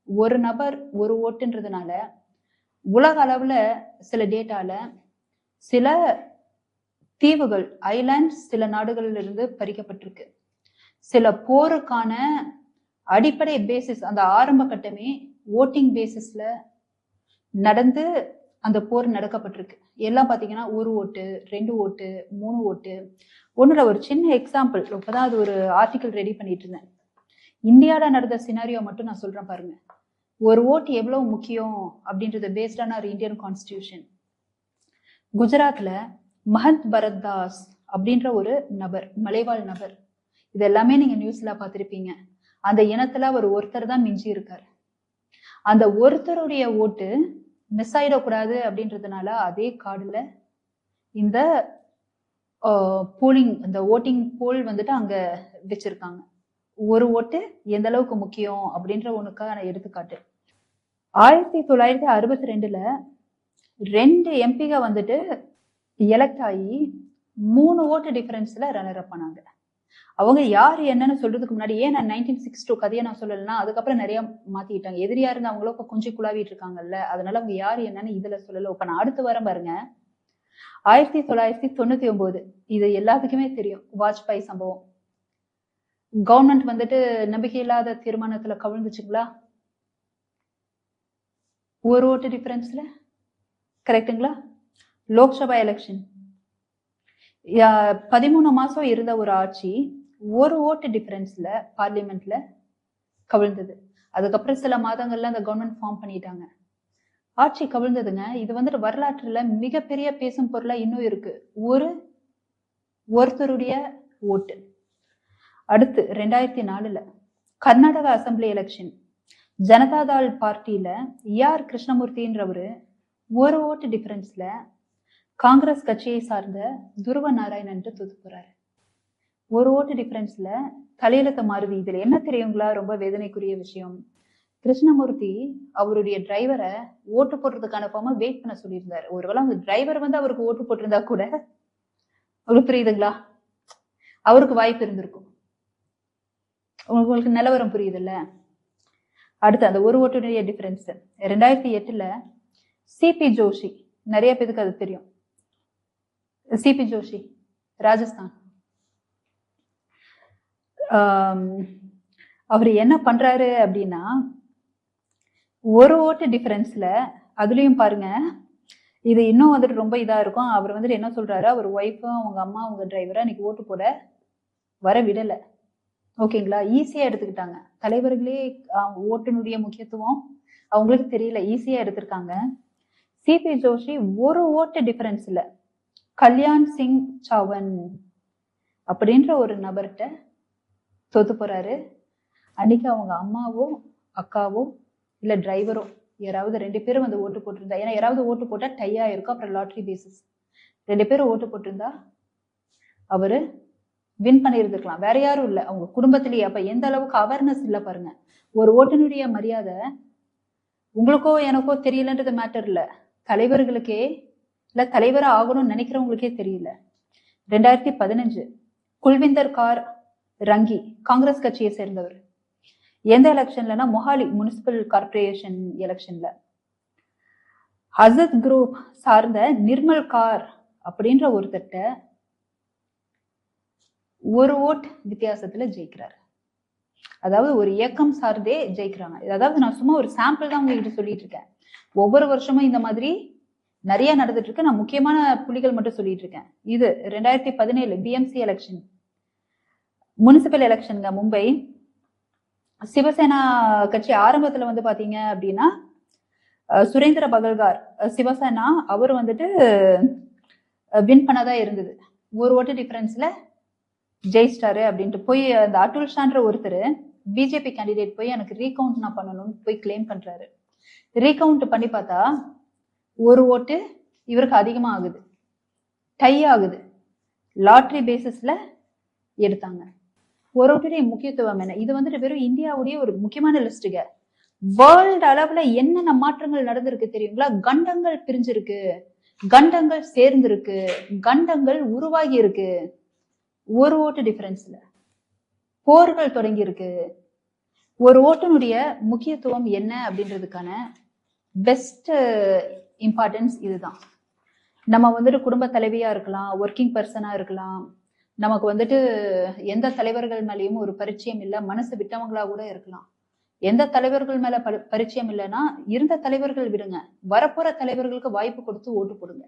ஒரு நபர் ஒரு ஓட்டுன்றதுனால உலக அளவுல சில டேட்டால சில தீவுகள் ஐலாண்ட்ஸ் சில நாடுகளில் இருந்து பறிக்கப்பட்டிருக்கு. சில போருக்கான அடிப்படை பேசிஸ் அந்த ஆரம்ப கட்டமே ஓட்டிங் பேசிஸ்ல நடந்து அந்த போர் நடக்கப்பட்டிருக்கு. எல்லாம் பாத்தீங்கன்னா 1 ஓட்டு 2 ஓட்டு 3 ஓட்டு. ஒண்ணுல ஒரு சின்ன எக்ஸாம்பிள், இப்பதான் அது ஒரு ஆர்டிகல் ரெடி பண்ணிட்டு இருந்தேன். இந்தியால நடந்த சினாரியோ மட்டும் நான் சொல்றேன் பாருங்க. ஒரு ஓட்டு எவ்வளவு முக்கியம் அப்படின்றது பேஸ்டான ஒரு இந்தியன் கான்ஸ்டிடியூஷன். குஜராத்ல மஹந்த் பரத் தாஸ் அப்படின்ற ஒரு நபர், மலைவாழ் நபர், இது எல்லாமே நீங்க நியூஸ்ல பார்த்திருப்பீங்க. அந்த இனத்துல அவர் ஒருத்தர் தான் மிஞ்சி இருக்காரு. அந்த ஒருத்தருடைய ஓட்டு மிஸ் ஆயிடக்கூடாது அப்படின்றதுனால அதே கார்டுல இந்த போலிங் இந்த ஓட்டிங் போல் வந்துட்டு அங்க வச்சிருக்காங்க. ஒரு ஓட்டு எந்த அளவுக்கு முக்கியம் அப்படின்ற ஒண்ணுக்கான எடுத்துக்காட்டு. 1962ல 2 எம்பிக வந்துட்டு எலெக்ட் ஆகி 3 ஓட்டு டிஃபரன்ஸ்ல ரன்னர் அப் பண்ணாங்க. அவங்க யாரு என்னன்னு சொல்றதுக்கு முன்னாடி, ஏன் நான் 1962 கதையை நான் சொல்லலைன்னா அதுக்கப்புறம் நிறைய மாத்திட்டாங்க. எதிரியா இருந்து அவங்களும் இப்ப கொஞ்சம் குழாவிட்டு இருக்காங்கல்ல, அதனால அவங்க யாரு என்னன்னு இதுல சொல்லல. இப்ப நான் அடுத்து வரேன் பாருங்க. 1999 இது எல்லாத்துக்குமே தெரியும், வாஜ்பாய் சம்பவம். கவர்மெண்ட் வந்துட்டு நம்பிக்கை இல்லாத தீர்மானத்துல கவிழ்ந்துச்சுங்களா? ஒரு ஓட்டு டிஃபரன்ஸ்ல, கரெக்டுங்களா? லோக்சபா எலெக்ஷன் 13 மாசம் இருந்த ஒரு ஆட்சி ஒரு ஓட்டு டிஃபரன்ஸ்ல பார்லிமெண்ட்ல கவிழ்ந்தது. அதுக்கப்புறம் சில மாதங்கள்ல அந்த கவர்மெண்ட் ஃபார்ம் பண்ணிட்டாங்க. ஆட்சி கவிழ்ந்ததுங்க. இது வந்துட்டு வரலாற்றுல மிகப்பெரிய பேசும் பொருளா இன்னும் இருக்கு. ஒருத்தருடைய ஓட்டு. அடுத்து 2004ல கர்நாடகா அசம்பிளி எலெக்ஷன், ஜனதாதள் பார்ட்டியில ER கிருஷ்ணமூர்த்தின்றவரு ஒரு ஓட்டு டிஃபரன்ஸ்ல காங்கிரஸ் கட்சியை சார்ந்த துருவ நாராயணன் தோத்து போறாரு. ஒரு ஓட்டு டிஃபரன்ஸ்ல தலையெழுத்த மாறுதி. இதுல என்ன தெரியுங்களா? ரொம்ப வேதனைக்குரிய விஷயம். கிருஷ்ணமூர்த்தி அவருடைய டிரைவரை ஓட்டு போடுறதுக்கு அனுப்பாம வெயிட் பண்ண சொல்லியிருந்தாரு. ஒருவேளை அந்த டிரைவர் வந்து அவருக்கு ஓட்டு போட்டிருந்தா கூட, உங்களுக்கு புரியுதுங்களா, அவருக்கு வாய்ப்பு இருந்திருக்கும். உங்களுக்கு நிலவரம் புரியுதுல்ல? அடுத்து அந்த ஒரு ஓட்டுடைய டிஃபரன்ஸ் 2008ல சிபி ஜோஷி, நிறைய பேருக்கு அது தெரியும். சிபி ஜோஷி ராஜஸ்தான், அவர் என்ன பண்றாரு அப்படின்னா, ஒரு ஓட்டு டிஃபரன்ஸ்ல, அதுலயும் பாருங்க இது இன்னும் வந்துட்டு ரொம்ப இதா இருக்கும். அவர் வந்துட்டு என்ன சொல்றாரு, அவர் ஒய்ஃபும் அவங்க அம்மா அவங்க டிரைவரா இன்னைக்கு ஓட்டு போட வர விடல. ஓகேங்களா? ஈஸியா எடுத்துக்கிட்டாங்க. தலைவர்களே ஓட்டுனுடைய முக்கியத்துவம் அவங்களுக்கு தெரியல, ஈஸியா எடுத்திருக்காங்க. சிபி ஜோஷி ஒரு ஓட்டு டிஃபரன்ஸ்ல கல்யாண் சிங் சவன் அப்படின்ற ஒரு நபர்கிட்ட தோத்து போறாரு. அன்னைக்கு அவங்க அம்மாவோ அக்காவோ இல்ல டிரைவரோ யாராவது 2 பேரும் வந்து ஓட்டு போட்டிருந்தா, ஏன்னா யாராவது ஓட்டு போட்டா டையா இருக்கும், அப்புறம் லாட்ரி பேசிஸ், 2 பேரும் ஓட்டு போட்டிருந்தா அவரு வின் பண்ணியிருந்துருக்கலாம். வேற யாரும் இல்ல, அவங்க குடும்பத்திலேயே. அப்ப எந்த அளவுக்கு அவேர்னஸ் இல்ல பாருங்க. ஒரு ஓட்டுநருடைய மரியாதை உங்களுக்கோ எனக்கோ தெரியலன்றது மேட்டர் இல்ல, தலைவர்களுக்கே இல்ல தலைவரா ஆகணும்னு நினைக்கிறவங்களுக்கே தெரியல. 2015 குல்விந்தர் கார் ரங்கி, காங்கிரஸ் கட்சியை சேர்ந்தவர். எந்த எலெக்ஷன்லனா மொஹாலி முனிசிபல் கார்பரேஷன் எலெக்ஷன்ல ஹசத் குரூப் சார்ந்த நிர்மல் கார் அப்படின்ற ஒருத்தட்ட ஒரு ஓட் வித்தியாசத்துல ஜெயிக்கிறாரு. அதாவது ஒரு இயக்கம் சார்ந்தே ஜெயிக்கிறாங்க. அதாவது நான் சும்மா ஒரு சாம்பிள் தான் உங்ககிட்ட சொல்லிட்டு இருக்கேன். ஒவ்வொரு வருஷமும் இந்த மாதிரி நிறைய நடந்துட்டு இருக்கு. நான் முக்கியமான புள்ளிகள் மட்டும் சொல்லிட்டு இருக்கேன். இது 2017 பிஎம்சி எலெக்ஷன், முனிசிபல் எலெக்ஷனுங்க, மும்பை. சிவசேனா கட்சி ஆரம்பத்துல வந்து பாத்தீங்க அப்படின்னா சுரேந்திர பகல்கார் சிவசேனா அவர் வந்துட்டு வின் பண்ணதா இருந்தது. ஒரு ஓட்டு டிஃபரன்ஸ்ல ஜெயிஸ்டாரு அப்படின்ட்டு போய் அந்த அட்டுல் ஷான்ற ஒருத்தர் பிஜேபி கேண்டிடேட் போய் எனக்கு ரீகவுண்ட் நான் பண்ணணும்னு போய் கிளைம் பண்றாரு. ரீகவுண்ட் பண்ணி பார்த்தா ஒரு ஓட்டு இவருக்கு அதிகமா ஆகுது, டை ஆகுது. லாட்ரி பேசிஸ்ல எடுத்தாங்க. ஒரு ஓட்டுடைய முக்கியத்துவம் என்ன? இது வந்துட்டு வெறும் இந்தியாவுடைய ஒரு முக்கியமான லிஸ்ட்டுங்க. வேர்ல்டு அளவுல என்னென்ன மாற்றங்கள் நடந்திருக்கு தெரியுங்களா? கண்டங்கள் பிரிஞ்சிருக்கு, கண்டங்கள் சேர்ந்திருக்கு, கண்டங்கள் உருவாகி இருக்கு. ஒரு ஓட்டு டிஃபரன்ஸ்ல போர்கள் தொடங்கி இருக்கு. ஒரு ஓட்டினுடைய முக்கியத்துவம் என்ன அப்படின்றதுக்கான பெஸ்ட் இம்பார்ட்டன்ஸ் இதுதான். நம்ம வந்துட்டு குடும்ப தலைவியா இருக்கலாம், ஒர்க்கிங் பர்சனா இருக்கலாம், நமக்கு வந்துட்டு எந்த தலைவர்கள் மேலேயும் ஒரு பரிச்சயம் இல்லை, மனசு விட்டவங்களா கூட இருக்கலாம். எந்த தலைவர்கள் மேல பரிச்சயம் இல்லைன்னா இருந்த தலைவர்கள் விடுங்க, வரப்போற தலைவர்களுக்கு வாய்ப்பு கொடுத்து ஓட்டு போடுங்க.